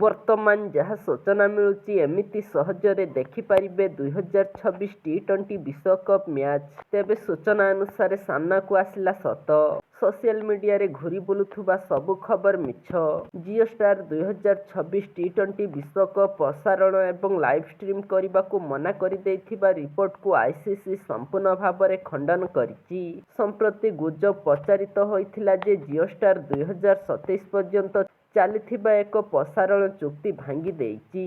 ବର୍ତ୍ତମାନ ଯାହା ସୂଚନା ମିଳୁଛି, ଏମିତି ସହଜରେ ଦେଖିପାରିବେ 2026 ଟି20 ବିଶ୍ୱକପ୍ ମ୍ୟାଚ୍। ତେବେ ସୂଚନା ଅନୁସାରେ ସାମ୍ନାକୁ ଆସିଲା ସତ। ସୋସିଆଲ ମିଡିଆରେ ଘୁରି ବୁଲୁଥିବା ସବୁ ଖବର ମିଛ। ଜିଓ ଷ୍ଟାର 2026 ଟି20 ବିଶ୍ୱକପ୍ ପ୍ରସାରଣ ଏବଂ ଲାଇଭ୍ ଷ୍ଟ୍ରିମ୍ କରିବାକୁ ମନା କରିଦେଇଥିବା ରିପୋର୍ଟକୁ ଆଇସିସି ସମ୍ପୂର୍ଣ୍ଣ ଭାବରେ ଖଣ୍ଡନ କରିଛି। ସମ୍ପ୍ରତି ଗୁଜବ ପ୍ରଚାରିତ ହୋଇଥିଲା ଯେ ଜିଓ ଷ୍ଟାର 2027 ପର୍ଯ୍ୟନ୍ତ ଚାଲିଥିବା ଏକ ପ୍ରସାରଣ ଚୁକ୍ତି ଭାଙ୍ଗି ଦେଇଛି,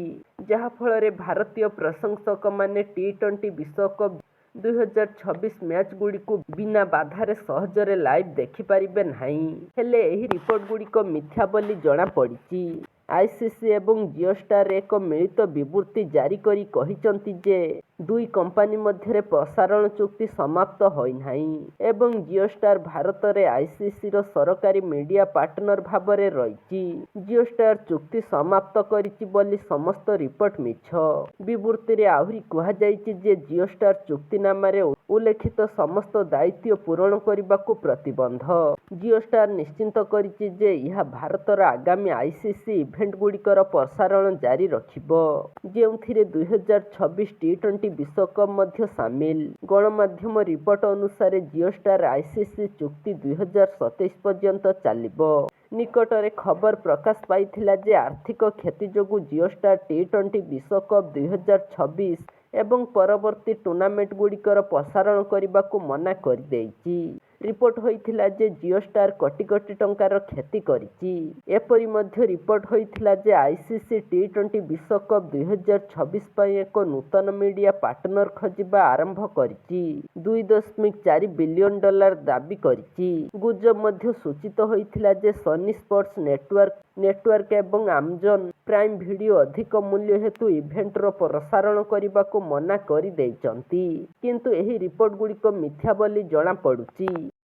ଯାହାଫଳରେ ଭାରତୀୟ ପ୍ରଶଂସକମାନେ ଟି20 ବିଶ୍ୱକପ୍ 2026 ମ୍ୟାଚ୍ଗୁଡ଼ିକୁ ବିନା ବାଧାରେ ସହଜରେ ଲାଇଭ୍ ଦେଖିପାରିବେ ନାହିଁ। ହେଲେ ଏହି ରିପୋର୍ଟଗୁଡ଼ିକ ମିଥ୍ୟା ବୋଲି ଜଣାପଡ଼ିଛି। ଆଇସିସି ଏବଂ ଜିଓ ଷ୍ଟାର ଏକ ମିଳିତ ବିବୃତ୍ତି ଜାରି କରି କହିଛନ୍ତି ଯେ ଦୁଇ କମ୍ପାନୀ ମଧ୍ୟରେ ପ୍ରସାରଣ ଚୁକ୍ତି ସମାପ୍ତ ହୋଇନାହିଁ ଏବଂ ଜିଓ ଷ୍ଟାର ଭାରତରେ ଆଇସିସିର ସରକାରୀ ମିଡିଆ ପାର୍ଟନର ଭାବରେ ରହିଛି। ଜିଓ ଷ୍ଟାର ଚୁକ୍ତି ସମାପ୍ତ କରିଛି ବୋଲି ସମସ୍ତ ରିପୋର୍ଟ ମିଛ। ବିବୃତ୍ତିରେ ଆହୁରି କୁହାଯାଇଛି ଯେ ଜିଓ ଷ୍ଟାର ଚୁକ୍ତିନାମାରେ ଉଲ୍ଲେଖିତ ସମସ୍ତ ଦାୟିତ୍ୱ ପୂରଣ କରିବାକୁ ପ୍ରତିବଦ୍ଧ। ଜିଓ ଷ୍ଟାର ନିଶ୍ଚିତ କରିଛି ଯେ ଏହା ଭାରତର ଆଗାମୀ ଆଇସିସି ଇଭେଣ୍ଟଗୁଡ଼ିକର ପ୍ରସାରଣ ଜାରି ରଖିବ, ଯେଉଁଥିରେ 2026 ଟି20 ବିଶ୍ୱକପ୍ ମଧ୍ୟ ସାମିଲ। ଗଣମାଧ୍ୟମ ରିପୋର୍ଟ ଅନୁସାରେ ଜିଓ ଷ୍ଟାର ଆଇସିସି ଚୁକ୍ତି 2027 ପର୍ଯ୍ୟନ୍ତ ଚାଲିବ। ନିକଟରେ ଖବର ପ୍ରକାଶ ପାଇଥିଲା ଯେ ଆର୍ଥିକ କ୍ଷତି ଯୋଗୁଁ ଜିଓ ଷ୍ଟାର ଟି20 ବିଶ୍ୱକପ୍ 2026 ଏବଂ ପରବର୍ତ୍ତୀ ଟୁର୍ଣ୍ଣାମେଣ୍ଟଗୁଡ଼ିକର ପ୍ରସାରଣ କରିବାକୁ ମନା କରିଦେଇଛି। ରିପୋର୍ଟ ହୋଇଥିଲା ଯେ ଜିଓ ଷ୍ଟାର କୋଟି କୋଟି ଟଙ୍କାର କ୍ଷତି କରିଛି। ଏପରି ମଧ୍ୟ ରିପୋର୍ଟ ହୋଇଥିଲା ଯେ ଆଇସିସି ଟି20 ବିଶ୍ୱକପ୍ 2026 ପାଇଁ ଏକ ନୂତନ ମିଡିଆ ପାର୍ଟନର ଖୋଜିବା ଆରମ୍ଭ କରିଛି। $2.4 ବିଲିୟନ ଦାବି କରିଛି। ଗୁଜବ ମଧ୍ୟ ସୂଚିତ ହୋଇଥିଲା ଯେ ସନି ସ୍ପୋର୍ଟସ ନେଟୱାର୍କ ଏବଂ ଆମାଜନ ପ୍ରାଇମ୍ ଭିଡିଓ ଅଧିକ ମୂଲ୍ୟ ହେତୁ ଇଭେଣ୍ଟର ପ୍ରସାରଣ କରିବାକୁ ମନା କରିଦେଇଛନ୍ତି, କିନ୍ତୁ ଏହି ରିପୋର୍ଟଗୁଡ଼ିକ ମିଥ୍ୟା ବୋଲି ଜଣାପଡ଼ୁଛି।